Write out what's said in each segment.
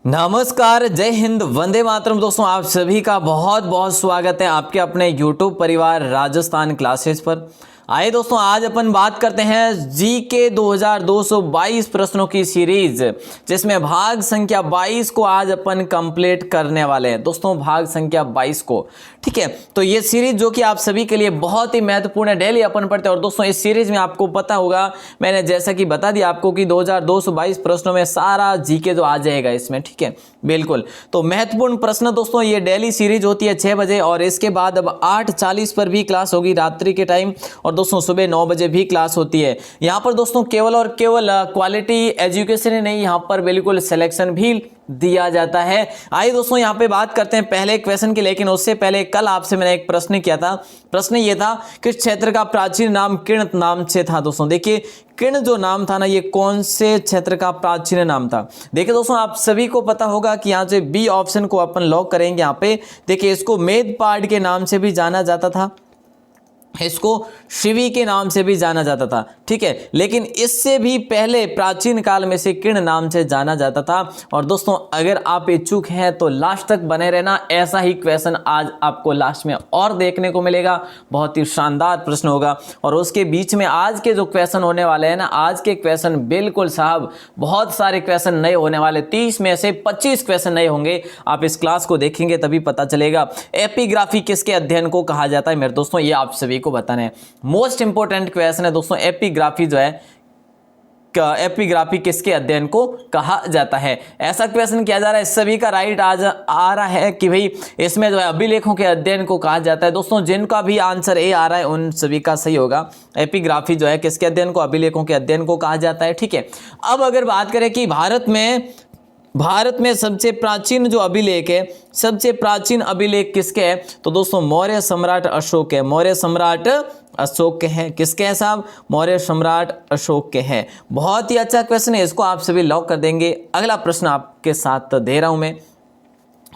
नमस्कार, जय हिंद, वंदे मातरम। दोस्तों आप सभी का बहुत बहुत स्वागत है आपके अपने YouTube परिवार राजस्थान क्लासेस पर। आइए दोस्तों, आज अपन बात करते हैं जीके 2222 प्रश्नों की सीरीज, जिसमें भाग संख्या 22 को आज अपन कंप्लीट करने वाले हैं। दोस्तों भाग संख्या 22 को, ठीक है। तो ये सीरीज जो कि आप सभी के लिए बहुत ही महत्वपूर्ण है, डेली अपन पढ़ते हैं। और दोस्तों इस सीरीज में आपको पता होगा, मैंने जैसा कि बता दिया आपको कि 2222 प्रश्नों में सारा जीके जो आ जाएगा इसमें, ठीक है, बिल्कुल। तो महत्वपूर्ण प्रश्न दोस्तों, ये डेली सीरीज होती है 6 बजे, और इसके बाद अब 8:40 पर भी क्लास होगी रात्रि के टाइम, और दोस्तों सुबह 9 बजे भी क्लास होती है। यहाँ पर दोस्तों केवल और केवल क्वालिटी एजुकेशन ही नहीं, यहाँ पर बिल्कुल सिलेक्शन भी दिया जाता है। आइए दोस्तों यहाँ पे बात करते हैं पहले क्वेश्चन की, लेकिन उससे पहले कल आपसे मैंने एक प्रश्न किया था। प्रश्न ये था, किस क्षेत्र का प्राचीन नाम किर्ण नाम से था। दोस्तों देखिए, किर्ण जो नाम था ना, ये कौन से क्षेत्र का प्राचीन नाम था। देखिए दोस्तों, आप सभी को पता होगा कि यहाँ से बी ऑप्शन को अपन लॉक करेंगे। यहाँ पे देखिए, इसको मेदपाड़ के नाम से भी जाना जाता था, इसको शिवी के नाम से भी जाना जाता था, ठीक है। लेकिन इससे भी पहले प्राचीन काल में से किर्ण नाम से जाना जाता था। और दोस्तों अगर आप इच्छुक हैं तो लास्ट तक बने रहना, ऐसा ही क्वेश्चन आज आपको लास्ट में और देखने को मिलेगा। बहुत ही शानदार प्रश्न होगा। और उसके बीच में आज के जो क्वेश्चन होने वाले हैं ना, आज के क्वेश्चन बिल्कुल साहब बहुत सारे क्वेश्चन नए होने वाले, 30 में से 25 क्वेश्चन नए होंगे। आप इस क्लास को देखेंगे तभी पता चलेगा। एपिग्राफी किसके अध्ययन को कहा जाता है मेरे दोस्तों, ये आप सभी को बताना है। मोस्ट इंपोर्टेंट क्वेश्चन है दोस्तों, एपिग्राफी जो है, एपिग्राफी किसके अध्ययन को कहा जाता है। ऐसा क्वेश्चन किया जा रहा है, सभी का राइट आज आ रहा है कि भाई इसमें जो है अभिलेखों के अध्ययन को कहा जाता है। दोस्तों जिनका भी आंसर ए आ रहा है उन सभी का सही होगा। एपिग्राफी जो है किसके अध्ययन को, अभिलेखों के अध्ययन को कहा जाता है, ठीक है। अब अगर बात करें कि भारत में सबसे प्राचीन जो अभिलेख है, सबसे प्राचीन अभिलेख किसके है, तो दोस्तों मौर्य सम्राट अशोक है। मौर्य सम्राट अशोक के हैं। किसके हैं साहब, मौर्य सम्राट अशोक के हैं। बहुत ही अच्छा क्वेश्चन है, इसको आप सभी लॉक कर देंगे। अगला प्रश्न आपके साथ दे रहा हूं मैं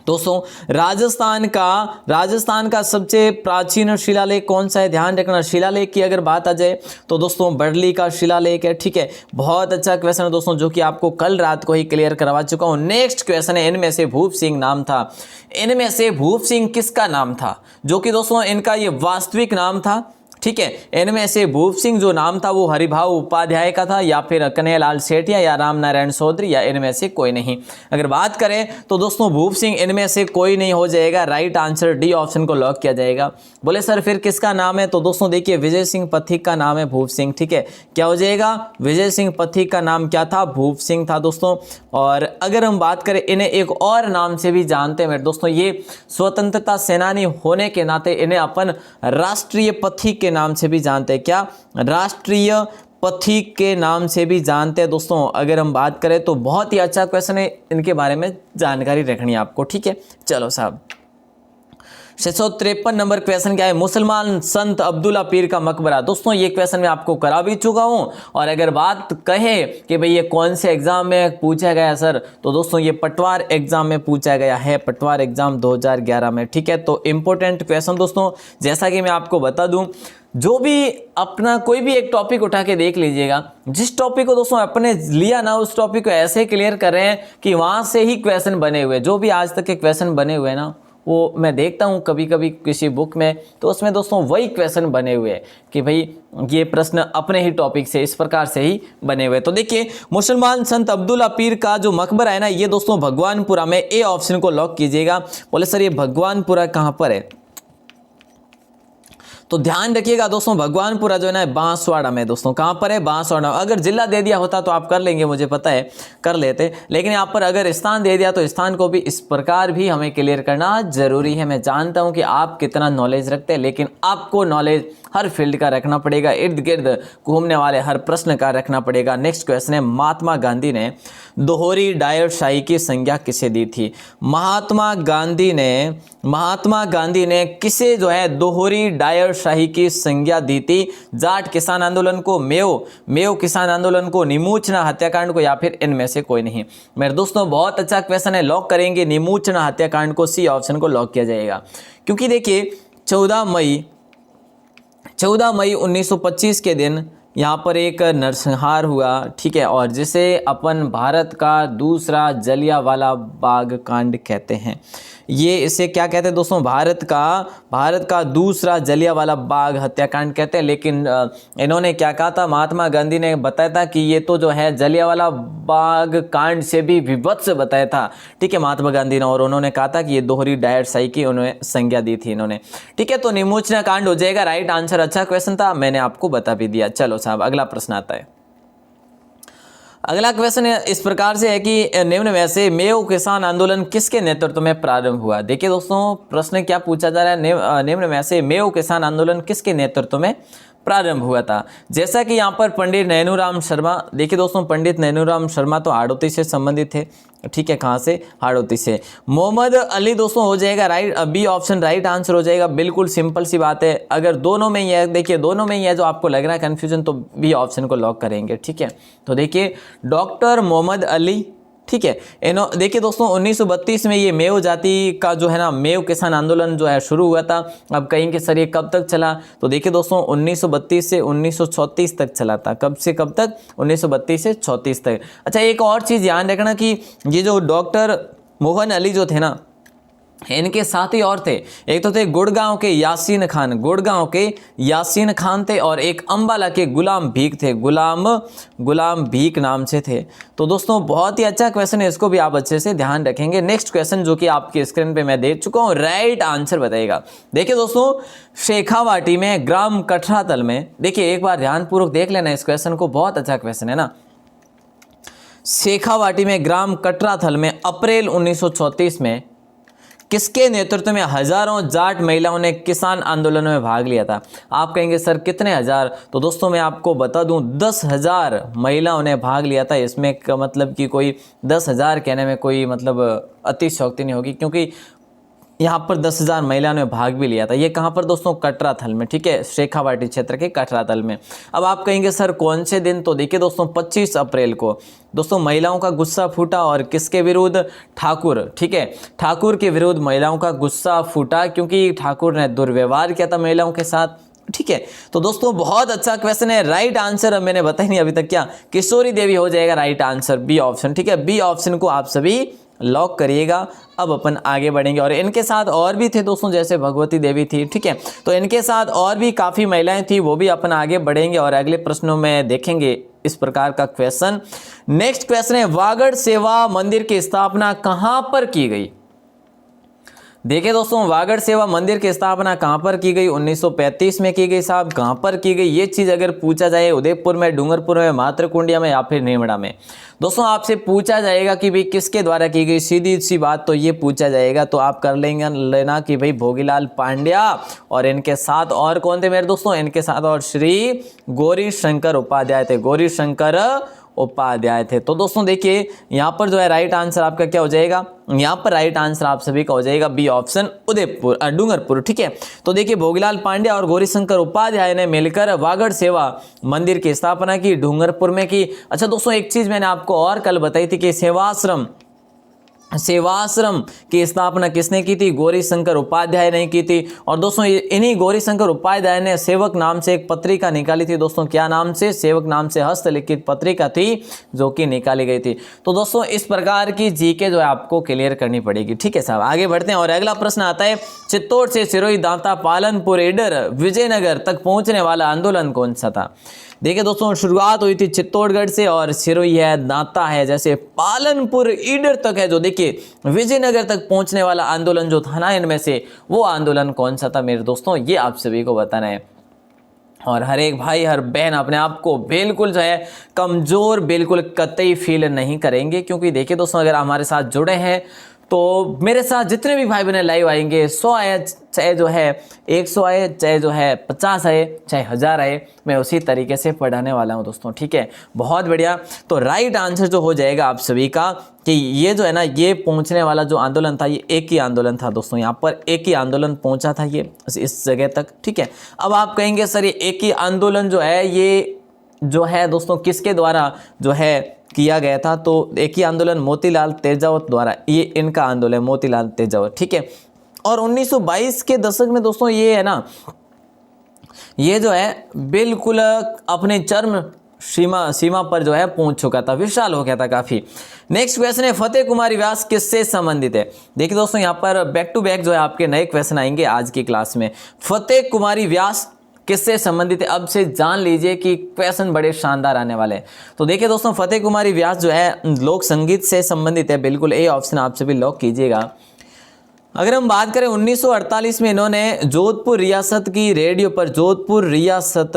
दोस्तों, राजस्थान का सबसे प्राचीन शिलालेख कौन सा है। ध्यान रखना, शिलालेख की अगर बात आ जाए तो दोस्तों बर्ली का शिलालेख है, ठीक है। बहुत अच्छा क्वेश्चन है दोस्तों, जो कि आपको कल रात को ही क्लियर करवा चुका हूं। नेक्स्ट क्वेश्चन है, इनमें से भूप सिंह नाम था, इनमें से भूप सिंह किसका नाम था, जो कि दोस्तों इनका ये वास्तविक नाम था, ठीक है। इनमें से भूप सिंह जो नाम था वो हरिभाऊ उपाध्याय का था, या फिर कन्हैयालाल सेठिया, या राम नारायण चौधरी, या इनमें से कोई नहीं। अगर बात करें तो दोस्तों भूप सिंह इनमें से कोई नहीं हो जाएगा। राइट आंसर डी ऑप्शन को लॉक किया जाएगा। बोले सर फिर किसका नाम है, तो दोस्तों देखिए विजय सिंह पथिक का नाम है भूप सिंह, ठीक है। क्या हो जाएगा, विजय सिंह पथिक का नाम क्या था, भूप सिंह था दोस्तों। और अगर हम बात करें, इन्हें एक और नाम से भी जानते हैं मेरे दोस्तों, ये स्वतंत्रता सेनानी होने के नाते इन्हें अपन राष्ट्रीय पथिक के नाम से भी जानते हैं। क्या, राष्ट्रीय पथिक के नाम से भी जानते हैं दोस्तों। अगर हम बात करें तो बहुत ही अच्छा क्वेश्चन है, इनके बारे में जानकारी रखनी है आपको, ठीक है। चलो साहब, 653 नंबर क्वेश्चन क्या है, मुसलमान संत अब्दुल्ला पीर का मकबरा। दोस्तों ये क्वेश्चन मैं आपको करा भी चुका हूं। और अगर बात कहे कि भाई ये कौन से एग्जाम में पूछा गया सर, तो दोस्तों ये पटवार एग्जाम में पूछा गया है, पटवार एग्जाम 2011 में, ठीक है। तो इंपॉर्टेंट क्वेश्चन दोस्तों, जैसा कि मैं आपको बता दूं, जो भी अपना कोई भी एक टॉपिक उठा के देख लीजिएगा, जिस टॉपिक को दोस्तों अपने लिया ना, उस टॉपिक को ऐसे क्लियर कर रहे हैं कि वहां से ही क्वेश्चन बने हुए, जो भी आज तक के क्वेश्चन बने हुए ना, वो मैं देखता हूँ कभी कभी किसी बुक में, तो उसमें दोस्तों वही क्वेश्चन बने हुए हैं कि भाई ये प्रश्न अपने ही टॉपिक से इस प्रकार से ही बने हुए। तो देखिए, मुसलमान संत अब्दुल्ला पीर का जो मकबरा है ना, ये दोस्तों भगवानपुरा में, ए ऑप्शन को लॉक कीजिएगा। बोले सर ये भगवानपुरा कहाँ पर है, तो ध्यान रखिएगा दोस्तों, भगवानपुरा जो है ना बांसवाड़ा में। दोस्तों कहां पर है, बांसवाड़ा। अगर जिला दे दिया होता तो आप कर लेंगे, मुझे पता है कर लेते, लेकिन यहाँ पर अगर स्थान दे दिया तो स्थान को भी इस प्रकार भी हमें क्लियर करना जरूरी है। मैं जानता हूं कि आप कितना नॉलेज रखते हैं, लेकिन आपको नॉलेज हर फील्ड का रखना पड़ेगा, इर्द गिर्द घूमने वाले हर प्रश्न का रखना पड़ेगा। नेक्स्ट क्वेश्चन है, महात्मा गांधी ने दोहरी डायरशाही की संज्ञा किसे दी थी। महात्मा गांधी ने किसे जो है दोहरी डायरशाही की संज्ञा दी थी। जाट किसान आंदोलन को, मेयो किसान आंदोलन को, निमूचना हत्याकांड को, या फिर इनमें से कोई नहीं। मेरे दोस्तों बहुत अच्छा क्वेश्चन है, लॉक करेंगे निमूचना हत्याकांड को, सी ऑप्शन को लॉक किया जाएगा। क्योंकि देखिए 14 मई 1925 के दिन यहाँ पर एक नरसंहार हुआ, ठीक है, और जिसे अपन भारत का दूसरा जलियांवाला बाग कांड कहते हैं। ये इसे क्या कहते हैं दोस्तों, भारत का दूसरा जलियांवाला बाग हत्याकांड कहते हैं। लेकिन इन्होंने क्या कहा था, महात्मा गांधी ने बताया था कि ये तो जो है जलियांवाला बाग कांड से भी विभत्स बताया था, ठीक है, महात्मा गांधी ने। और उन्होंने कहा था कि ये दोहरी डायरसाई की उन्होंने संज्ञा दी थी इन्होंने, ठीक है। तो निमोचना कांड हो जाएगा राइट आंसर। अच्छा क्वेश्चन था, मैंने आपको बता भी दिया। चलो साहब अगला प्रश्न आता है। अगला क्वेश्चन इस प्रकार से है कि निम्न में से मेव किसान आंदोलन किसके नेतृत्व में प्रारंभ हुआ। देखिए दोस्तों प्रश्न क्या पूछा जा रहा है, निम्न में से मेव किसान आंदोलन किसके नेतृत्व में प्रारंभ हुआ था। जैसा कि यहाँ पर पंडित नैनूराम शर्मा, देखिए दोस्तों पंडित नैनूराम शर्मा तो हाड़ौती से संबंधित थे, ठीक है, कहाँ से, हाड़ौती से। मोहम्मद अली दोस्तों हो जाएगा right, B option right answer हो जाएगा, बिल्कुल सिंपल सी बात है। अगर दोनों में ही है, देखिए दोनों में ही है जो आपको लग रहा है कन्फ्यूजन, तो बी ऑप्शन को लॉक करेंगे, ठीक है। तो देखिए डॉक्टर मोहम्मद अली, ठीक है। देखिए दोस्तों 1932 में ये मेव जाति का जो है ना मेव किसान आंदोलन जो है शुरू हुआ था। अब कहेंगे सर ये कब तक चला, तो देखिए दोस्तों 1932 से 1934 तक चला था। कब से कब तक, 1932 से 34 तक। अच्छा एक और चीज़ ध्यान रखना कि ये जो डॉक्टर मोहन अली जो थे ना, इनके साथ ही और थे, एक तो थे गुड़गांव के यासीन खान, गुड़गांव के यासीन खान थे, और एक अंबाला के गुलाम भीख थे, गुलाम भीख नाम से थे। तो दोस्तों बहुत ही अच्छा क्वेश्चन है, इसको भी आप अच्छे से ध्यान रखेंगे। नेक्स्ट क्वेश्चन जो कि आपकी स्क्रीन पे मैं दे चुका हूँ, राइट आंसर बताइएगा। देखिए दोस्तों शेखावाटी में ग्राम कठरातल में, देखिए एक बार ध्यानपूर्वक देख लेना इस क्वेश्चन को, बहुत अच्छा क्वेश्चन है ना। शेखावाटी में ग्राम कठराथल में अप्रैल 1934 में किसके नेतृत्व में हजारों जाट महिलाओं ने किसान आंदोलन में भाग लिया था। आप कहेंगे सर कितने हजार, तो दोस्तों मैं आपको बता दूं 10,000 महिलाओं ने भाग लिया था। इसमें का मतलब कि कोई 10,000 कहने में कोई मतलब अतिशयोक्ति नहीं होगी, क्योंकि यहाँ पर 10,000 महिलाओं ने भाग भी लिया था। ये कहाँ पर दोस्तों, कटराथल में, ठीक है, शेखावाटी क्षेत्र के कटराथल में। अब आप कहेंगे सर कौन से दिन, तो देखिए दोस्तों 25 अप्रैल को दोस्तों महिलाओं का गुस्सा फूटा, और किसके विरुद्ध, ठाकुर, ठीक है, ठाकुर के विरुद्ध महिलाओं का गुस्सा फूटा, क्योंकि ठाकुर ने दुर्व्यवहार किया था महिलाओं के साथ, ठीक है। तो दोस्तों बहुत अच्छा क्वेश्चन है, राइट आंसर अब मैंने बताया नहीं अभी तक, क्या किशोरी देवी हो जाएगा राइट आंसर, बी ऑप्शन, ठीक है। बी ऑप्शन को आप सभी लॉक करिएगा। अब अपन आगे बढ़ेंगे, और इनके साथ और भी थे दोस्तों, जैसे भगवती देवी थी, ठीक है। तो इनके साथ और भी काफ़ी महिलाएं थी, वो भी अपन आगे बढ़ेंगे और अगले प्रश्नों में देखेंगे इस प्रकार का क्वेश्चन। नेक्स्ट क्वेश्चन है, वागड़ सेवा मंदिर की स्थापना कहां पर की गई। देखिए दोस्तों वागड़ सेवा मंदिर की स्थापना कहां पर की गई, 1935 में की गई साहब। कहां पर की गई ये चीज अगर पूछा जाए, उदयपुर में, डूंगरपुर में, मातृकुंडिया में या फिर नीमड़ा में, दोस्तों आपसे पूछा जाएगा कि भाई किसके द्वारा की गई, सीधी सी बात तो ये पूछा जाएगा, तो आप कर लेना कि भाई भोगीलाल पांड्या, और इनके साथ और कौन थे मेरे दोस्तों, इनके साथ और श्री गौरी शंकर उपाध्याय थे, गौरी शंकर उपाध्याय थे। तो दोस्तों देखिए यहाँ पर जो है राइट आंसर आपका क्या हो जाएगा, यहाँ पर राइट आंसर आप सभी का हो जाएगा बी ऑप्शन, उदयपुर, डूंगरपुर, ठीक है। तो देखिए भोगीलाल पांड्या और गौरीशंकर उपाध्याय ने मिलकर वागड़ सेवा मंदिर की स्थापना की, डूंगरपुर में की। अच्छा दोस्तों एक चीज मैंने आपको और कल बताई थी कि सेवाश्रम की स्थापना किसने की थी, गौरीशंकर उपाध्याय ने की थी। और दोस्तों इन्हीं गौरीशंकर उपाध्याय ने सेवक नाम से एक पत्रिका निकाली थी दोस्तों, क्या नाम से, सेवक नाम से हस्तलिखित पत्रिका थी जो कि निकाली गई थी। तो दोस्तों इस प्रकार की जीके जो है आपको क्लियर करनी पड़ेगी, ठीक है साहब। आगे बढ़ते हैं और अगला प्रश्न आता है, चित्तौड़ से सिरोही, दांता, पालनपुर, ईडर, विजयनगर तक पहुंचने वाला आंदोलन कौन सा था। देखिए दोस्तों शुरुआत हुई थी चित्तौड़गढ़ से, और सिरोही है, दांता है, जैसे पालनपुर, ईडर तक है जो, देखिए विजयनगर तक पहुंचने वाला आंदोलन जो था ना, इनमें से वो आंदोलन कौन सा था मेरे दोस्तों, ये आप सभी को बताना है। और हर एक भाई हर बहन अपने आप को बिल्कुल जो है कमज़ोर बिल्कुल कतई फील नहीं करेंगे, क्योंकि देखिए दोस्तों अगर हमारे साथ जुड़े हैं तो मेरे साथ जितने भी भाई बहन लाइव आएंगे, 100 आए चाहे जो है 100 आए, चाहे जो है 50 आए, चाहे 1000 आए, मैं उसी तरीके से पढ़ाने वाला हूं दोस्तों, ठीक है। बहुत बढ़िया। तो राइट आंसर जो हो जाएगा आप सभी का कि ये जो है ना, ये पहुंचने वाला जो आंदोलन था, ये एक ही आंदोलन था दोस्तों, यहाँ पर एक ही आंदोलन पहुंचा था ये इस जगह तक, ठीक है। अब आप कहेंगे सर ये एक ही आंदोलन जो है, ये जो है दोस्तों किसके द्वारा जो है किया गया था, तो एक ही आंदोलन मोतीलाल तेजावत द्वारा, ये इनका आंदोलन मोतीलाल तेजावत, ठीक है। और 1922 के दशक में दोस्तों ये है ना, ये जो है बिल्कुल अपने चरम सीमा पर जो है पहुंच चुका था, विशाल हो गया था काफी। नेक्स्ट क्वेश्चन है फतेह कुमारी व्यास किससे संबंधित है। देखिए दोस्तों यहाँ पर बैक टू बैक जो है आपके नए क्वेश्चन आएंगे आज की क्लास में। फतेह कुमारी व्यास किससे संबंधित है, अब से जान लीजिए कि क्वेश्चन बड़े शानदार आने वाले हैं। तो देखिए दोस्तों फतेह कुमारी व्यास जो है लोक संगीत से संबंधित है, बिल्कुल ए ऑप्शन आप सभी लॉक कीजिएगा। अगर हम बात करें 1948 में इन्होंने जोधपुर रियासत की रेडियो पर जोधपुर रियासत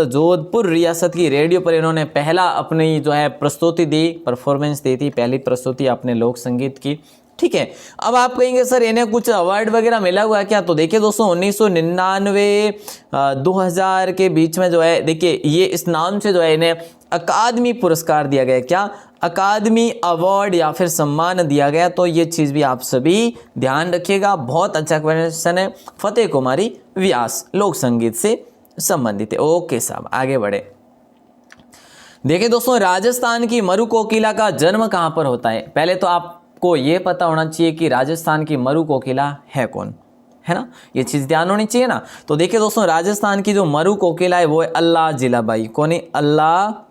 की रेडियो पर इन्होंने पहला अपनी जो है प्रस्तुति दी, परफॉर्मेंस दी थी, पहली प्रस्तुति अपने लोक संगीत की। ठीक है, अब आप कहेंगे सर इन्हें कुछ अवार्ड वगैरह मिला हुआ है क्या। तो देखिए दोस्तों 1999 2000 के बीच में जो है देखिए ये इस नाम से जो है इन्हें अकादमी पुरस्कार दिया गया। क्या अकादमी अवार्ड या फिर सम्मान दिया गया। तो ये चीज़ भी आप सभी ध्यान रखिएगा, बहुत अच्छा क्वेश्चन है। फतेह कुमारी व्यास लोक संगीत से संबंधित है। ओके साहब आगे बढ़े। देखिए दोस्तों राजस्थान की मरु कोकिला का जन्म कहाँ पर होता है। पहले तो आपको ये पता होना चाहिए कि राजस्थान की मरु कोकिला है कौन, है ना, ये चीज़ ध्यान होनी चाहिए ना। तो देखिए दोस्तों राजस्थान की जो मरु कोकिला है वो है अल्लाह जिलाबाई। कौन है, अल्लाह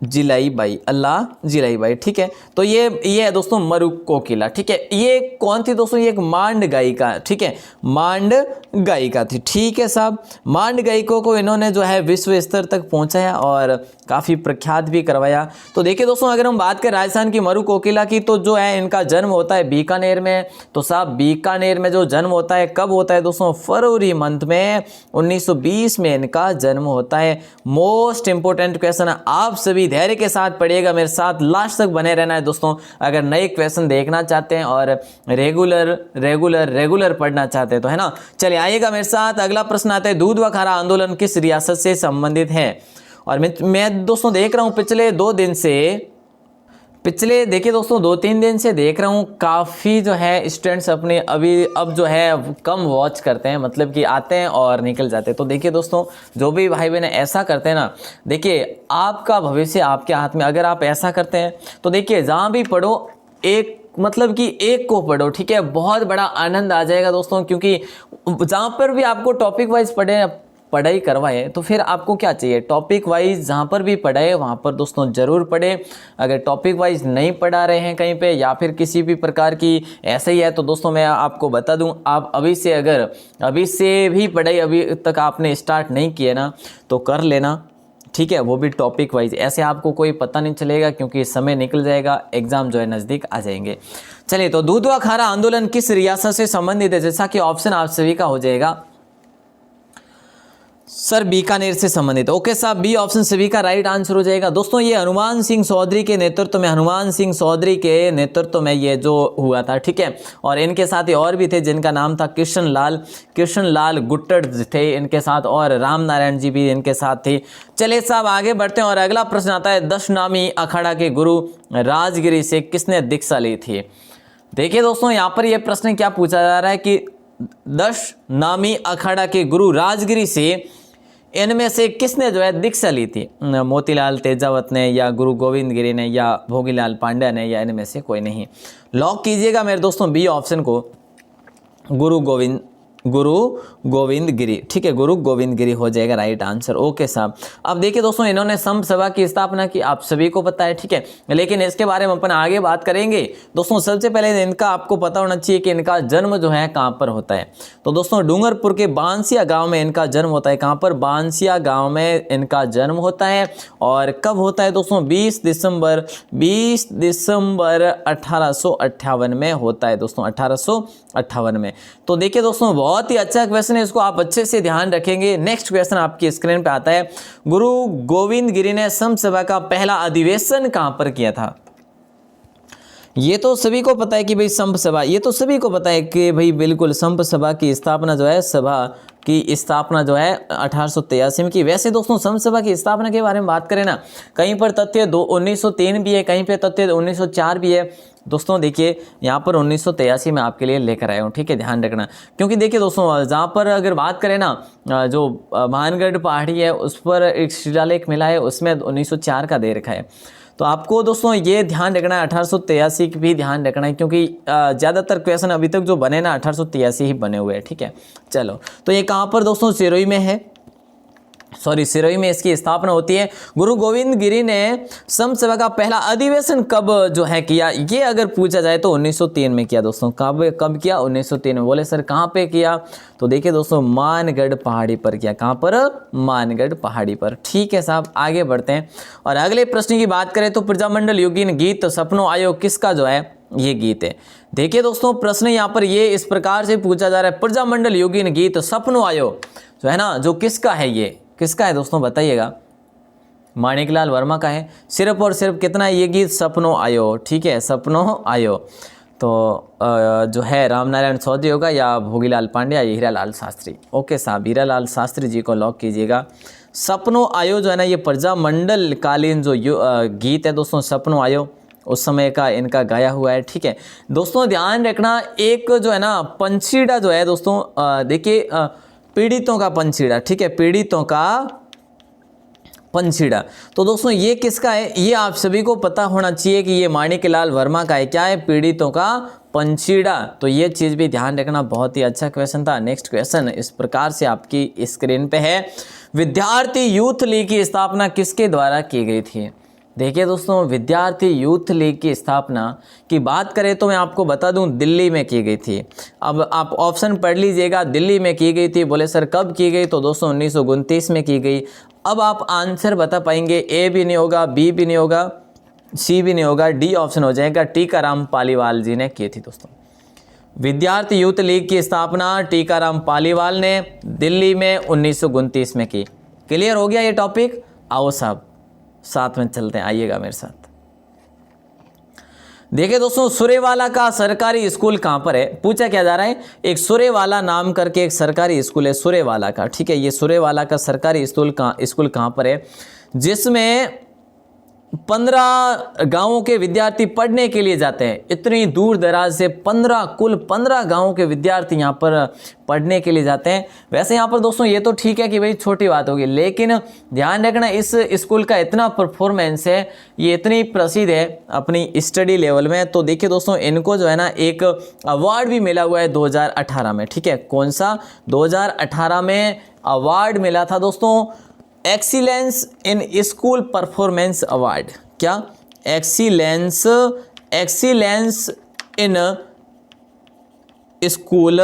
जिलाईबाई। ठीक है, तो ये है दोस्तों मरु कोकिला। ठीक है, ये कौन थी दोस्तों, ये एक मांड गायिका। ठीक है, मांड गायिका थी। ठीक है साहब, मांड गायिकों को इन्होंने जो है विश्व स्तर तक पहुंचाया और काफ़ी प्रख्यात भी करवाया। तो देखिए दोस्तों अगर हम बात करें राजस्थान की मरु कोकिला की, तो जो है इनका जन्म होता है बीकानेर में। तो साहब बीकानेर में जो जन्म होता है कब होता है दोस्तों, फरवरी मंथ में 1920 में इनका जन्म होता है। मोस्ट इंपोर्टेंट क्वेश्चन है, आप सभी धैर्य के साथ पढ़िएगा, मेरे साथ लास्ट तक बने रहना है दोस्तों। अगर नए क्वेश्चन देखना चाहते हैं और रेगुलर पढ़ना चाहते हैं तो, है ना। चलिए आइएगा मेरे साथ, अगला प्रश्न आता है दूध व खारा आंदोलन किस रियासत से संबंधित है। और मैं दोस्तों देख रहा हूं पिछले 2-3 दिन से देख रहा हूं काफ़ी जो है स्टूडेंट्स अपने अब जो है कम वॉच करते हैं, मतलब कि आते हैं और निकल जाते हैं। तो देखिए दोस्तों जो भी भाई बहन ऐसा करते हैं ना, देखिए आपका भविष्य आपके हाथ में। अगर आप ऐसा करते हैं तो देखिए जहाँ भी पढ़ो एक को पढ़ो। ठीक है, बहुत बड़ा आनंद आ जाएगा दोस्तों, क्योंकि जहाँ पर भी आपको टॉपिक वाइज पढ़ाई करवाए तो फिर आपको क्या चाहिए, टॉपिक वाइज जहाँ पर भी पढ़ाए वहाँ पर दोस्तों ज़रूर पढ़े। अगर टॉपिक वाइज नहीं पढ़ा रहे हैं कहीं पे या फिर किसी भी प्रकार की ऐसे ही है तो दोस्तों मैं आपको बता दूं, आप अभी से भी पढ़ाई अभी तक आपने स्टार्ट नहीं किया ना तो कर लेना। ठीक है, वो भी टॉपिक वाइज, ऐसे आपको कोई पता नहीं चलेगा क्योंकि समय निकल जाएगा, एग्जाम जो है नज़दीक आ जाएंगे। चलिए, तो दूध व खारा आंदोलन किस रियासत से संबंधित है, जैसा कि ऑप्शन आप सभी का हो जाएगा सर बीकानेर से संबंधित। ओके साहब, बी ऑप्शन सभी का राइट आंसर हो जाएगा। दोस्तों ये हनुमान सिंह चौधरी के नेतृत्व में ये जो हुआ था। ठीक है, और इनके साथ ही और भी थे जिनका नाम था कृष्ण लाल गुट्टड़ थे इनके साथ, और राम नारायण जी भी इनके साथ थे। चलिए साहब आगे बढ़ते हैं और अगला प्रश्न आता है 10 नामी अखाड़ा के गुरु राजगिरी से किसने दीक्षा ली थी। देखिए दोस्तों यहाँ पर यह प्रश्न क्या पूछा जा रहा है कि 10 नामी अखाड़ा के गुरु राजगिरी से इनमें से किसने जो है दीक्षा ली थी, मोतीलाल तेजावत ने या गुरु गोविंद गिरी ने या भोगीलाल पांड्या ने या इनमें से कोई नहीं। लॉक कीजिएगा मेरे दोस्तों बी ऑप्शन को, गुरु गोविंद गिरी। ठीक है, गुरु गोविंद गिरी हो जाएगा राइट आंसर। ओके साहब, अब देखिए दोस्तों इन्होंने संत सभा की स्थापना की, आप सभी को पता है। ठीक है, लेकिन इसके बारे में अपन आगे बात करेंगे। दोस्तों सबसे पहले इनका आपको पता होना चाहिए कि इनका जन्म जो है कहाँ पर होता है। तो दोस्तों डूंगरपुर के बांसिया गाँव में इनका जन्म होता है। कहाँ पर, बांसिया गाँव में इनका जन्म होता है। और कब होता है दोस्तों, 20 दिसंबर 1858 में होता है दोस्तों, 1858 में। तो देखिए दोस्तों बहुत ही अच्छा क्वेश्चन है, इसको आप अच्छे से ध्यान रखेंगे। नेक्स्ट क्वेश्चन आपकी स्क्रीन पे आता है, गुरु गोविंद गिरी ने संत सभा का पहला अधिवेशन कहां पर किया था। ये तो सभी को पता है कि भाई संत सभा, ये तो सभी को पता है कि भाई बिल्कुल संत सभा की स्थापना जो है 1883 में की। वैसे दोस्तों संत सभा की स्थापना के बारे में बात करें ना, कहीं पर तथ्य 1903 भी है, कहीं पे तथ्य 1904 भी है। दोस्तों देखिए यहाँ पर 1983 में आपके लिए लेकर आया हूँ। ठीक है, ध्यान रखना, क्योंकि देखिए दोस्तों जहाँ पर अगर बात करें ना, जो मानगढ़ पहाड़ी है उस पर एक शिलालेख मिला है, उसमें 1904 का दे रखा है। तो आपको दोस्तों ये ध्यान रखना है, 1883 की भी ध्यान रखना है, क्योंकि ज़्यादातर क्वेश्चन अभी तक जो बने ना 1883 ही बने हुए हैं। ठीक है, चलो, तो ये कहाँ पर दोस्तों सिरोही में है। सिरोही में इसकी स्थापना होती है। गुरु गोविंद गिरी ने संत सभा का पहला अधिवेशन कब जो है किया, ये अगर पूछा जाए तो 1903 में किया दोस्तों। कब किया? 1903 में। बोले सर कहाँ पे किया? तो देखिए दोस्तों मानगढ़ पहाड़ी पर किया। कहाँ पर? मानगढ़ पहाड़ी पर। ठीक है साहब, आगे बढ़ते हैं और अगले प्रश्न की बात करें तो प्रजामंडल योगिन गीत सपनों आयो किसका जो है ये गीत है। देखिए दोस्तों प्रश्न यहाँ पर ये इस प्रकार से पूछा जा रहा है, प्रजामंडल योगिन गीत सपनों आयो जो है ना, जो किसका है, ये किसका है दोस्तों बताइएगा? माणिकलाल वर्मा का है। सिर्फ और सिर्फ कितना है ये गीत? सपनों आयो। ठीक है, सपनों आयो। तो जो है रामनारायण चौधरी होगा या भोगीलाल पांड्या या हीरालाल शास्त्री। ओके साहब, हीरालाल शास्त्री जी को लॉक कीजिएगा। सपनों आयो जो है ना ये प्रजामंडल कालीन जो गीत है दोस्तों, सपनों आयो उस समय का इनका गाया हुआ है। ठीक है दोस्तों, ध्यान रखना एक जो है ना पंछीड़ा जो है दोस्तों, देखिए पीड़ितों का पंछीड़ा। ठीक है, पीड़ितों का पंछीड़ा। तो दोस्तों ये किसका है? ये आप सभी को पता होना चाहिए कि ये माणिकलाल वर्मा का है। क्या है? पीड़ितों का पंछीड़ा। तो ये चीज़ भी ध्यान रखना, बहुत ही अच्छा क्वेश्चन था। नेक्स्ट क्वेश्चन इस प्रकार से आपकी स्क्रीन पे है, विद्यार्थी यूथ लीग की स्थापना किसके द्वारा की गई थी? देखिए दोस्तों विद्यार्थी यूथ लीग की स्थापना की बात करें तो मैं आपको बता दूं दिल्ली में की गई थी। अब आप ऑप्शन पढ़ लीजिएगा, दिल्ली में की गई थी। बोले सर कब की गई? तो दोस्तों 1929 में की गई। अब आप आंसर बता पाएंगे, ए भी नहीं होगा, बी भी नहीं होगा, सी भी नहीं होगा, डी ऑप्शन हो जाएगा। टीकाराम पालीवाल जी ने की थी दोस्तों। विद्यार्थी यूथ लीग की स्थापना टीकाराम पालीवाल ने दिल्ली में 1929 में की। क्लियर हो गया ये टॉपिक? आओ साहब साथ में चलते हैं, आइएगा मेरे साथ। देखिए दोस्तों सुरेवाला का सरकारी स्कूल कहां पर है? पूछा क्या जा रहा है, एक सुरेवाला नाम करके एक सरकारी स्कूल है सुरेवाला का। ठीक है, ये सुरेवाला का सरकारी स्कूल कहां पर है, जिसमें 15 गांवों के विद्यार्थी पढ़ने के लिए जाते हैं। इतनी दूर दराज से कुल 15 गांवों के विद्यार्थी यहाँ पर पढ़ने के लिए जाते हैं। वैसे यहाँ पर दोस्तों ये तो ठीक है कि भाई छोटी बात होगी, लेकिन ध्यान रखना इस स्कूल का इतना परफॉर्मेंस है, ये इतनी प्रसिद्ध है अपनी स्टडी लेवल में। तो देखिए दोस्तों इनको जो है ना एक अवार्ड भी मिला हुआ है 2018 में। ठीक है, कौन सा? 2018 में अवार्ड मिला था दोस्तों, excellence in school performance award. क्या? Excellence in school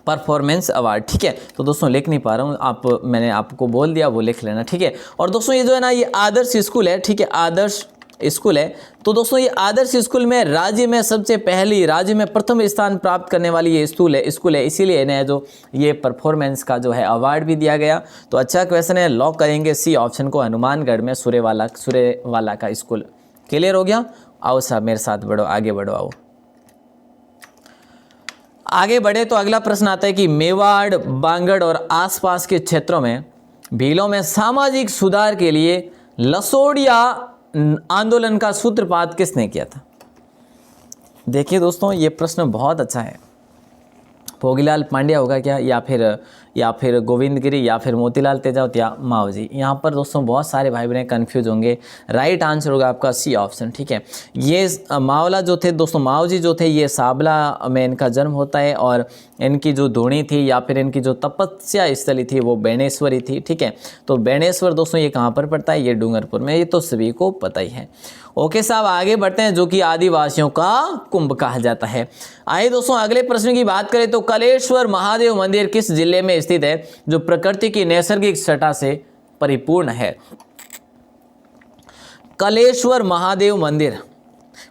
performance award. ठीक है, तो दोस्तों लिख नहीं पा रहा हूँ, मैंने आपको बोल दिया, वो लिख लेना। ठीक है, और दोस्तों ये जो है ना ये आदर्श स्कूल है। ठीक है, आदर्श स्कूल है। तो दोस्तों ये आदर्श स्कूल में राज्य में प्रथम स्थान प्राप्त करने वाली ये स्कूल है, इसीलिए इन्हें जो ये परफॉर्मेंस का जो है अवार्ड भी दिया गया। तो अच्छा क्वेश्चन है, लॉक करेंगे सी ऑप्शन को, हनुमानगढ़ में सुरेवाला का स्कूल। क्लियर हो गया? आओ साहब मेरे साथ बढ़ो, आगे बढ़ो, आओ आगे बढ़े। तो अगला प्रश्न आता है कि मेवाड़, बांगड़ और आसपास के क्षेत्रों में भीलों में सामाजिक सुधार के लिए लसोड़िया आंदोलन का सूत्रपात किसने किया था? देखिए दोस्तों ये प्रश्न बहुत अच्छा है। भोगीलाल पांड्या होगा क्या, या फिर गोविंद गिरी, या फिर मोतीलाल तेजावत, या माओजी? यहाँ पर दोस्तों बहुत सारे भाई बहन कंफ्यूज होंगे। राइट आंसर होगा आपका सी ऑप्शन। ठीक है, ये मावला जो थे दोस्तों, माओजी जो थे, ये साबला में इनका जन्म होता है, और इनकी जो धुनी थी या फिर इनकी जो तपस्या स्थली थी वो बेणेश्वरी थी। ठीक है, तो बेणेश्वर दोस्तों ये कहाँ पर पड़ता है? ये डूंगरपुर में, ये तो सभी को पता ही है। ओके साहब आगे बढ़ते हैं, जो कि आदिवासियों का कुंभ कहा जाता है। आइए दोस्तों अगले प्रश्न की बात करें तो कलेश्वर महादेव मंदिर किस जिले में स्थित है, जो प्रकृति की नैसर्गिक छटा से परिपूर्ण है? कलेश्वर महादेव मंदिर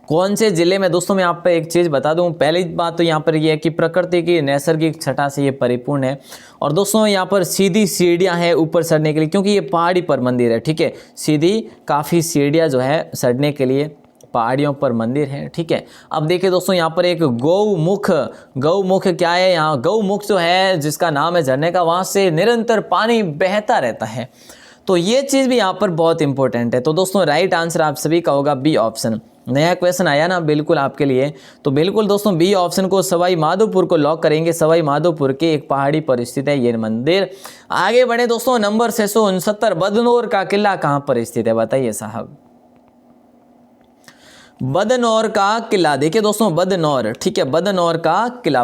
कौन से जिले में? दोस्तों मैं आप पे एक चीज बता दूं, पहली बात तो यहाँ पर यह है कि प्रकृति की नैसर्गिक छटा से ये परिपूर्ण है, और दोस्तों यहाँ पर सीधी सीढ़ियां हैं ऊपर चढ़ने के लिए, क्योंकि ये पहाड़ी पर मंदिर है। ठीक है, सीधी काफ़ी सीढ़ियां जो है चढ़ने के लिए पहाड़ियों पर मंदिर है। ठीक है, अब देखिए दोस्तों यहाँ पर एक गौमुख क्या है? यहाँ गौमुख जो है जिसका नाम है झरने का, वहाँ से निरंतर पानी बहता रहता है। तो ये चीज़ भी यहाँ पर बहुत इंपॉर्टेंट है। तो दोस्तों राइट आंसर आप सभी का होगा बी ऑप्शन। नया क्वेश्चन आया ना बिल्कुल आपके लिए, तो बिल्कुल दोस्तों बी ऑप्शन को सवाई माधोपुर को लॉक करेंगे। सवाई माधोपुर के एक पहाड़ी पर स्थित है ये मंदिर। आगे बढ़े दोस्तों, नंबर 669 बदनौर का किला कहाँ पर स्थित है? बताइए साहब, बदनौर का किला। देखिए दोस्तों बदनौर, ठीक है, बदनौर का किला,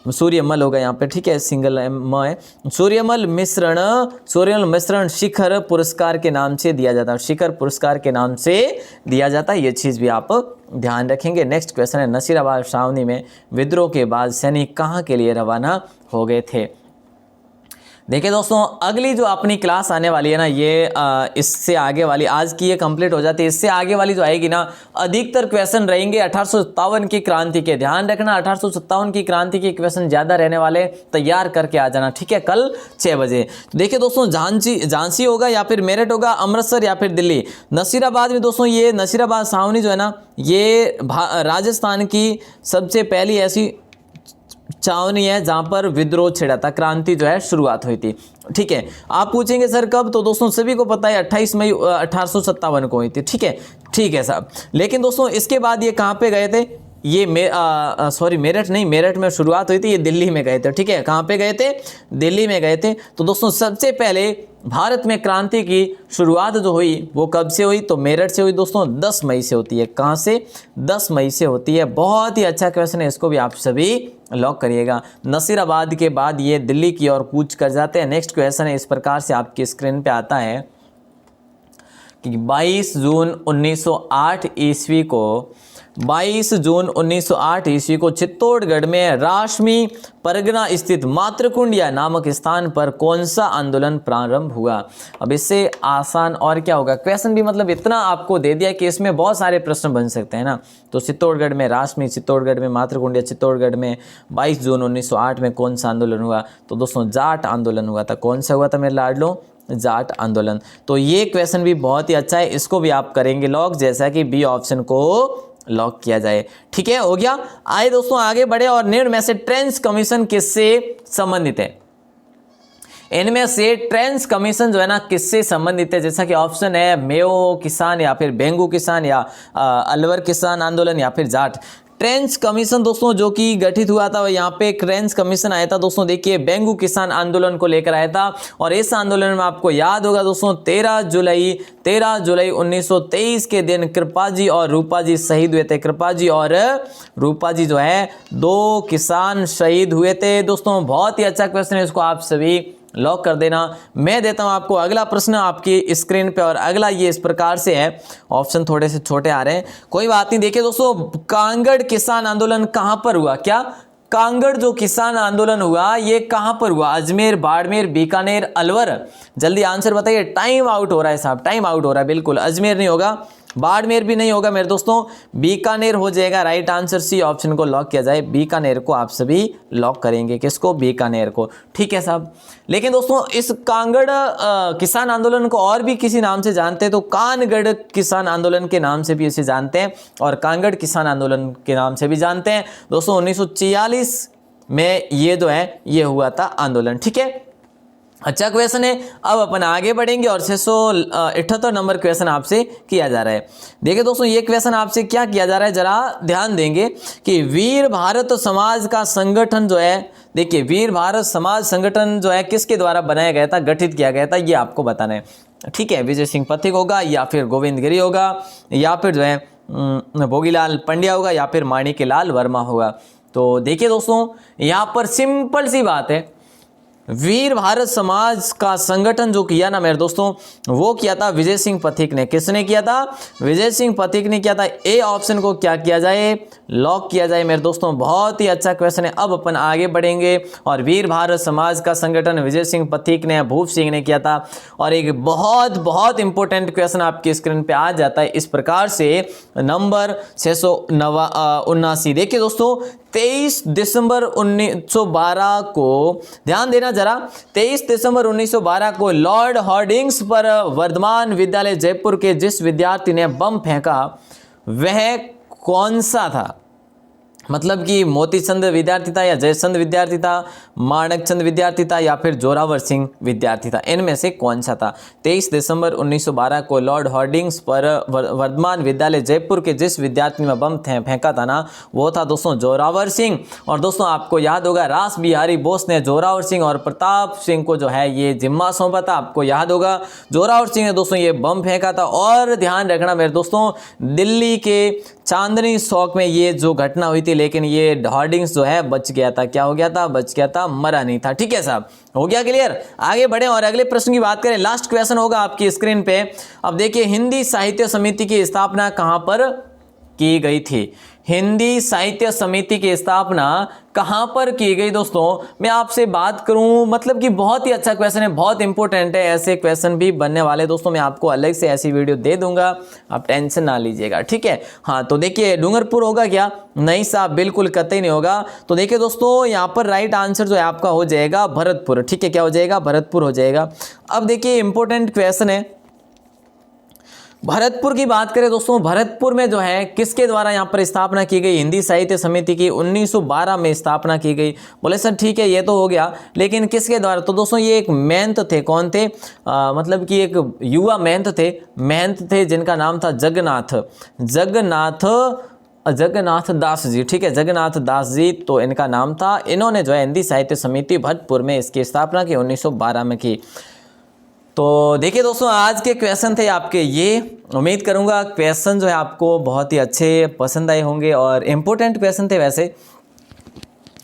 सूर्यमल होगा यहाँ पे, ठीक है, सिंगल म है। सूर्यमल मिश्रण शिखर पुरस्कार के नाम से दिया जाता है, शिखर पुरस्कार के नाम से दिया जाता है, ये चीज़ भी आप ध्यान रखेंगे। नेक्स्ट क्वेश्चन है, नसीराबाद छावनी में विद्रोह के बाद सैनिक कहाँ के लिए रवाना हो गए थे? देखिए दोस्तों, अगली जो अपनी क्लास आने वाली है ना, ये इससे आगे वाली, आज की ये कंप्लीट हो जाती है, इससे आगे वाली जो आएगी ना, अधिकतर क्वेश्चन रहेंगे 1857 की क्रांति के। ध्यान रखना, 1857 की क्रांति के क्वेश्चन ज़्यादा रहने वाले, तैयार करके आ जाना, ठीक है, कल 6 बजे। देखिए दोस्तों, झांसी होगा या फिर मेरठ होगा, अमृतसर या फिर दिल्ली। नसीराबाद में दोस्तों, ये नसीराबाद छावनी जो है ना, ये राजस्थान की सबसे पहली ऐसी छावनी है जहां पर विद्रोह छिड़ा था, क्रांति जो है शुरुआत हुई थी, ठीक है। आप पूछेंगे सर कब, तो दोस्तों सभी को पता है 28 मई 1857 को हुई थी, ठीक है साहब। लेकिन दोस्तों इसके बाद ये कहाँ पे गए थे? ये मेरठ नहीं, मेरठ में शुरुआत हुई थी, ये दिल्ली में गए थे, ठीक है। कहाँ पे गए थे? दिल्ली में गए थे। तो दोस्तों सबसे पहले भारत में क्रांति की शुरुआत जो हुई वो कब से हुई? तो मेरठ से हुई दोस्तों, 10 मई से होती है। कहाँ से? 10 मई से होती है। बहुत ही अच्छा क्वेश्चन है, इसको भी आप सभी लॉक करिएगा। नसीराबाद के बाद ये दिल्ली की ओर कूच कर जाते हैं। नेक्स्ट क्वेश्चन है, इस प्रकार से आपकी स्क्रीन पे आता है कि 22 जून 1908 ईस्वी को चित्तौड़गढ़ में राशमी परगना स्थित मातृकुंडिया नामक स्थान पर कौन सा आंदोलन प्रारंभ हुआ? अब इससे आसान और क्या होगा? क्वेश्चन भी मतलब इतना आपको दे दिया कि इसमें बहुत सारे प्रश्न बन सकते हैं ना। तो चित्तौड़गढ़ में राशमी, चित्तौड़गढ़ में मातृकुंडिया, चित्तौड़गढ़ में 22 जून 1908 में कौन सा आंदोलन हुआ? तो दोस्तों जाट आंदोलन हुआ था। कौन सा हुआ था मेरे लाडलो? जाट आंदोलन। तो ये क्वेश्चन भी बहुत ही अच्छा है, इसको भी आप करेंगे लॉक, जैसा कि बी ऑप्शन को लॉक किया जाए, ठीक है, हो गया। आइए दोस्तों आगे बढ़े, और निम्न में से ट्रेंच कमीशन किससे संबंधित है? इनमें से ट्रेंच कमीशन जो है ना किससे संबंधित है? जैसा कि ऑप्शन है मेओ किसान या फिर बेंगू किसान या अलवर किसान आंदोलन या फिर जाट। ट्रेंच कमीशन दोस्तों जो कि गठित हुआ था, यहाँ पे ट्रेंच कमीशन आया था दोस्तों, देखिए बेंगू किसान आंदोलन को लेकर आया था। और इस आंदोलन में आपको याद होगा दोस्तों 13 जुलाई 1923 के दिन कृपाजी और रूपाजी शहीद हुए थे। कृपाजी और रूपाजी जो है 2 किसान शहीद हुए थे दोस्तों। बहुत ही अच्छा क्वेश्चन है, इसको आप सभी लॉक कर देना। मैं देता हूं आपको अगला प्रश्न आपकी स्क्रीन पे, और अगला ये इस प्रकार से है, ऑप्शन थोड़े से छोटे आ रहे हैं, कोई बात नहीं। देखिए दोस्तों, कांगड़ किसान आंदोलन कहां पर हुआ? क्या कांगड़ जो किसान आंदोलन हुआ ये कहां पर हुआ? अजमेर, बाड़मेर, बीकानेर, अलवर? जल्दी आंसर बताइए। टाइम आउट हो रहा है साहब, टाइम आउट हो रहा है। बिल्कुल अजमेर नहीं होगा, बाड़मेर भी नहीं होगा मेरे दोस्तों, बीकानेर हो जाएगा। राइट आंसर सी ऑप्शन को लॉक किया जाए। बीकानेर को आप सभी लॉक करेंगे। किसको? बीकानेर को, ठीक है साहब। लेकिन दोस्तों इस कांगड़ किसान आंदोलन को और भी किसी नाम से जानते हैं, तो कानगढ़ किसान आंदोलन के नाम से भी इसे जानते हैं, और कांगड़ किसान आंदोलन के नाम से भी जानते हैं दोस्तों। 1946 में ये जो है ये हुआ था आंदोलन, ठीक है। अच्छा क्वेश्चन है। अब अपन आगे बढ़ेंगे और 678 नंबर क्वेश्चन आपसे किया जा रहा है। देखिए दोस्तों, ये क्वेश्चन आपसे क्या किया जा रहा है, जरा ध्यान देंगे कि वीर भारत समाज का संगठन जो है, देखिए वीर भारत समाज संगठन जो है किसके द्वारा बनाया गया था, गठित किया गया था, ये आपको बताना है, ठीक है। विजय सिंह पथिक होगा, या फिर गोविंद गिरी होगा, या फिर जो है भोगीलाल पंड्या होगा, या फिर माणिक्यलाल वर्मा होगा। तो देखिए दोस्तों, यहाँ पर सिंपल सी बात है, वीर भारत समाज का संगठन जो किया ना मेरे दोस्तों, वो किया था विजय सिंह पथिक ने। किसने किया था? विजय सिंह पथिक ने किया था। ए ऑप्शन को क्या किया जाए? लॉक किया जाए मेरे दोस्तों। बहुत ही अच्छा क्वेश्चन है। अब अपन आगे बढ़ेंगे, और वीर भारत समाज का संगठन विजय सिंह पथिक ने, भूप सिंह ने किया था। और एक बहुत बहुत इंपॉर्टेंट क्वेश्चन आपकी स्क्रीन पे आ जाता है इस प्रकार से, नंबर 679। देखिए दोस्तों, 23 दिसंबर 1912 को, ध्यान देना जरा, 23 दिसंबर 1912 को लॉर्ड हॉर्डिंग्स पर वर्धमान विद्यालय जयपुर के जिस विद्यार्थी ने बम फेंका वह कौन सा था? मतलब कि मोतीचंद विद्यार्थी था, या जयचंद विद्यार्थी था, माणकचंद विद्यार्थी था, या फिर जोरावर सिंह विद्यार्थी था? इनमें से कौन सा था? 23 दिसंबर 1912 को लॉर्ड हॉर्डिंग्स पर वर्धमान विद्यालय जयपुर के जिस विद्यार्थी ने बम फेंका था ना, वो था दोस्तों जोरावर सिंह। और दोस्तों आपको याद होगा रास बिहारी बोस ने जोरावर सिंह और प्रताप सिंह को जो है ये जिम्मा सौंपा था। आपको याद होगा जोरावर सिंह ने दोस्तों ये बम फेंका था। और ध्यान रखना मेरे दोस्तों, दिल्ली के चांदनी चौक में ये जो घटना हुई थी, लेकिन ये होर्डिंग्स जो है बच गया था। क्या हो गया था? बच गया था, मरा नहीं था। ठीक है साहब, हो गया क्लियर। आगे बढ़े और अगले प्रश्न की बात करें। लास्ट क्वेश्चन होगा आपकी स्क्रीन पे। अब देखिए, हिंदी साहित्य समिति की स्थापना कहां पर की गई थी? हिंदी साहित्य समिति की स्थापना कहां पर की गई? दोस्तों मैं आपसे बात करूं, मतलब कि बहुत ही अच्छा क्वेश्चन है, बहुत इंपॉर्टेंट है। ऐसे क्वेश्चन भी बनने वाले दोस्तों, मैं आपको अलग से ऐसी वीडियो दे दूंगा, आप टेंशन ना लीजिएगा। ठीक है, हाँ तो देखिए, डूंगरपुर होगा क्या? नहीं साहब, बिल्कुल कतई नहीं होगा। तो देखिए दोस्तों, यहां पर राइट आंसर जो है आपका हो जाएगा भरतपुर। ठीक है, क्या हो जाएगा? भरतपुर हो जाएगा। अब देखिए, इंपॉर्टेंट क्वेश्चन है, भरतपुर की बात करें दोस्तों, भरतपुर में जो है किसके द्वारा यहाँ पर स्थापना की गई? हिंदी साहित्य समिति की 1912 में स्थापना की गई। बोले सर ठीक है, ये तो हो गया, लेकिन किसके द्वारा? तो दोस्तों ये एक महंत थे। कौन थे? मतलब कि एक युवा महंत थे जिनका नाम था जगन्नाथ दास जी। ठीक है, जगन्नाथ दास जी, तो इनका नाम था। इन्होंने जो है हिंदी साहित्य समिति भरतपुर में इसकी स्थापना की 1912 में की। तो देखिए दोस्तों, आज के क्वेश्चन थे आपके ये। उम्मीद करूंगा क्वेश्चन जो है आपको बहुत ही अच्छे पसंद आए होंगे और इम्पोर्टेंट क्वेश्चन थे वैसे,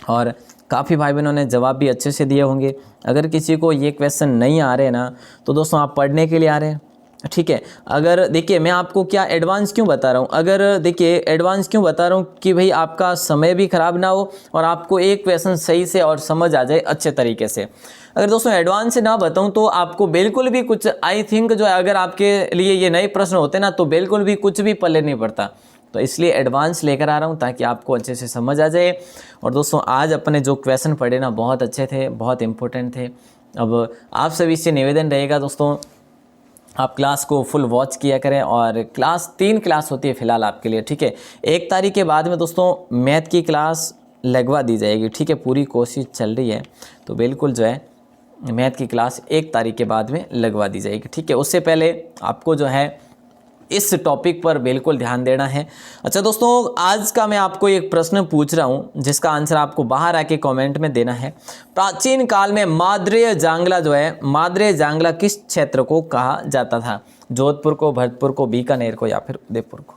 और काफ़ी भाई बहनों ने जवाब भी अच्छे से दिए होंगे। अगर किसी को ये क्वेश्चन नहीं आ रहे ना, तो दोस्तों आप पढ़ने के लिए आ रहे हैं, ठीक है। अगर देखिए, मैं आपको क्या एडवांस क्यों बता रहा हूँ, अगर देखिए एडवांस क्यों बता रहा हूँ कि भाई आपका समय भी खराब ना हो और आपको एक क्वेश्चन सही से और समझ आ जाए अच्छे तरीके से। अगर दोस्तों एडवांस से ना बताऊं तो आपको बिल्कुल भी कुछ, आई थिंक जो है, अगर आपके लिए ये नए प्रश्न होते ना तो बिल्कुल भी कुछ भी पल्ले नहीं पड़ता। तो इसलिए एडवांस लेकर आ रहा हूँ ताकि आपको अच्छे से समझ आ जाए। और दोस्तों आज अपने जो क्वेश्चन पढ़े ना बहुत अच्छे थे, बहुत इंपॉर्टेंट थे। अब आप सभी से निवेदन रहेगा दोस्तों, आप क्लास को फुल वॉच किया करें। और क्लास 3 क्लास होती है फिलहाल आपके लिए, ठीक है। 1 तारीख के बाद में दोस्तों मैथ की क्लास लगवा दी जाएगी, ठीक है। पूरी कोशिश चल रही है, तो बिल्कुल जो है मैथ की क्लास 1 तारीख के बाद में लगवा दी जाएगी, ठीक है। उससे पहले आपको जो है इस टॉपिक पर बिल्कुल ध्यान देना है। अच्छा दोस्तों, आज का मैं आपको एक प्रश्न पूछ रहा हूं जिसका आंसर आपको बाहर आके कमेंट में देना है। प्राचीन काल में माद्रेय जांगला जो है, माद्रेय जांगला किस क्षेत्र को कहा जाता था? जोधपुर को, भरतपुर को, बीकानेर को या फिर उदयपुर को?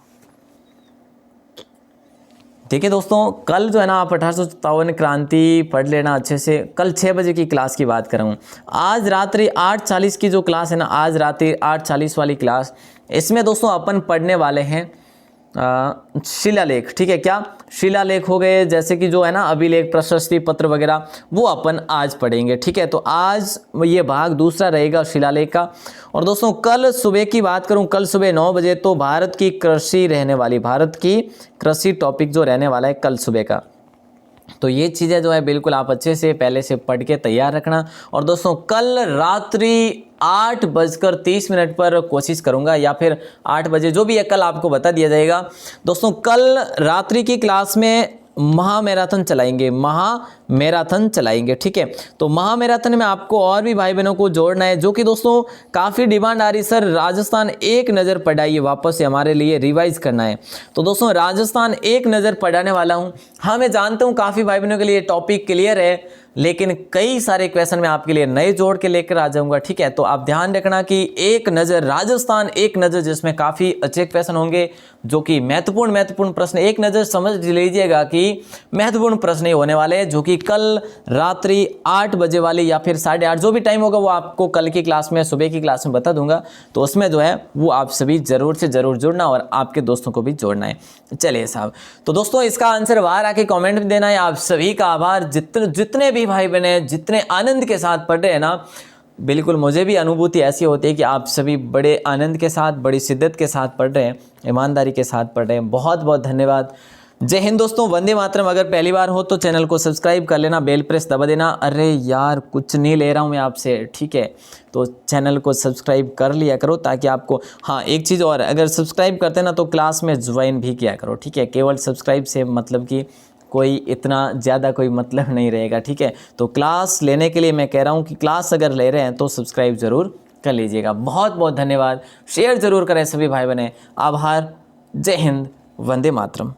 ठीक है दोस्तों, कल जो है ना आप 1857 क्रांति पढ़ लेना अच्छे से। कल 6 बजे की क्लास की बात कर रहा हूँ। आज रात्रि 8:40 की जो क्लास है ना, आज रात्रि 8:40 वाली क्लास, इसमें दोस्तों अपन पढ़ने वाले हैं शिलालेख, ठीक है। क्या शिलालेख हो गए, जैसे कि जो है ना अभिलेख, प्रशस्ति पत्र वगैरह, वो अपन आज पढ़ेंगे, ठीक है। तो आज ये भाग दूसरा रहेगा शिलालेख का। और दोस्तों कल सुबह की बात करूं, कल सुबह 9 बजे तो भारत की कृषि रहने वाली, भारत की कृषि टॉपिक जो रहने वाला है कल सुबह का। तो ये चीज़ें जो है बिल्कुल आप अच्छे से पहले से पढ़ के तैयार रखना। और दोस्तों कल रात्रि 8:30 पर कोशिश करूंगा, या फिर 8 बजे, जो भी है कल आपको बता दिया जाएगा। दोस्तों कल रात्रि की क्लास में महामैराथन चलाएंगे, ठीक है। तो महामैराथन में आपको और भी भाई बहनों को जोड़ना है, जो कि दोस्तों काफ़ी डिमांड आ रही, सर राजस्थान एक नज़र पढ़ाइए, वापस से हमारे लिए रिवाइज करना है। तो दोस्तों राजस्थान एक नज़र पढ़ाने वाला हूं। हाँ मैं जानता हूं काफ़ी भाई बहनों के लिए टॉपिक क्लियर है, लेकिन कई सारे क्वेश्चन मैं आपके लिए नए जोड़ के लेकर आ जाऊंगा, ठीक है। तो आप ध्यान रखना कि एक नज़र, राजस्थान एक नज़र, जिसमें काफ़ी अच्छे क्वेश्चन होंगे जो कि महत्वपूर्ण प्रश्न, एक नज़र समझ लीजिएगा कि महत्वपूर्ण प्रश्न ही होने वाले हैं, जो कि कल रात्रि 8 बजे वाली या फिर 8:30, जो भी टाइम होगा वो आपको कल की क्लास में, सुबह की क्लास में बता दूंगा। तो उसमें जो है वो आप सभी ज़रूर से ज़रूर जुड़ना और आपके दोस्तों को भी जोड़ना है। चलिए साहब, तो दोस्तों इसका आंसर बाहर आके कमेंट में देना है। आप सभी का आभार, जितने भी भाई बहने जितने आनंद के साथ पढ़ रहे हैं ना, बिल्कुल मुझे भी अनुभूति ऐसी होती है कि आप सभी बड़े आनंद के साथ, बड़ी शिद्दत के साथ पढ़ रहे हैं, ईमानदारी के साथ पढ़ रहे हैं। बहुत बहुत धन्यवाद। जय हिंद दोस्तों, वंदे मातरम। अगर पहली बार हो तो चैनल को सब्सक्राइब कर लेना, बेल प्रेस दबा देना। अरे यार कुछ नहीं ले रहा हूँ मैं आपसे, ठीक है। तो चैनल को सब्सक्राइब कर लिया करो ताकि आपको, हाँ एक चीज़ और, अगर सब्सक्राइब करते ना तो क्लास में ज्वाइन भी किया करो, ठीक है। केवल सब्सक्राइब से मतलब कि कोई इतना ज़्यादा कोई मतलब नहीं रहेगा, ठीक है। तो क्लास लेने के लिए मैं कह रहा हूँ कि क्लास अगर ले रहे हैं तो सब्सक्राइब ज़रूर कर लीजिएगा। बहुत बहुत धन्यवाद। शेयर ज़रूर करें सभी भाई बहने। आभार। जय हिंद, वंदे मातरम।